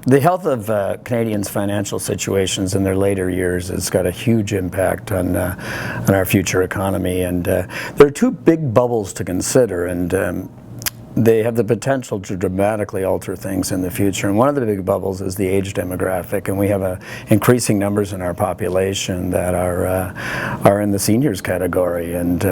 The health of Canadians' financial situations in their later years has got a huge impact on our future economy, and there are two big bubbles to consider, and they have the potential to dramatically alter things in the future. And one of the big bubbles is the age demographic, and we have increasing numbers in our population that are in the seniors category and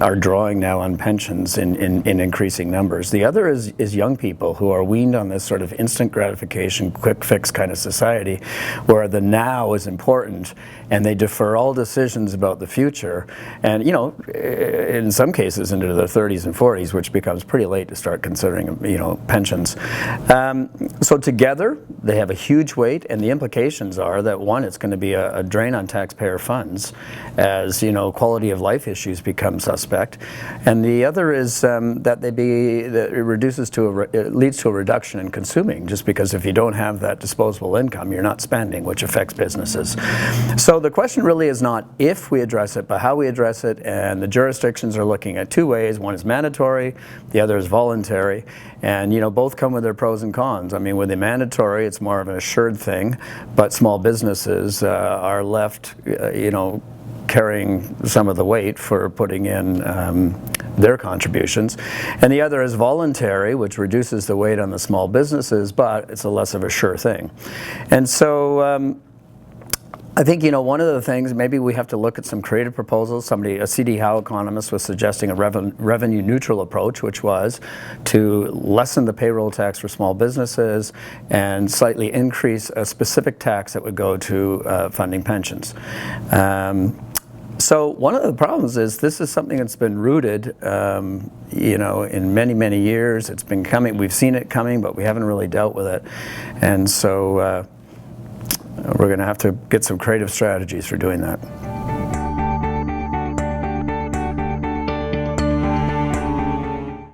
are drawing now on pensions in increasing numbers. The other is young people who are weaned on this sort of instant gratification, quick fix kind of society, where the now is important, and they defer all decisions about the future, and in some cases into their 30s and 40s, which becomes pretty late to start considering pensions. So together they have a huge weight, and the implications are that one, it's going to be a drain on taxpayer funds as quality of life issues become suspect, and the other is that it leads to a reduction in consuming, just because if you don't have that disposable income, you're not spending, which affects businesses. So the question really is not if we address it, but how we address it, and the jurisdictions are looking at two ways. One is mandatory, the other is voluntary, and both come with their pros and cons. I mean, with the mandatory, it's more of an assured thing, but small businesses are left carrying some of the weight for putting in their contributions. And the other is voluntary, which reduces the weight on the small businesses, but it's a less of a sure thing. And so I think one of the things, maybe we have to look at some creative proposals. A C.D. Howe economist was suggesting a revenue neutral approach, which was to lessen the payroll tax for small businesses and slightly increase a specific tax that would go to funding pensions. So one of the problems is this is something that's been rooted, in many, many years. It's been coming. We've seen it coming, but we haven't really dealt with it. And so we're going to have to get some creative strategies for doing that.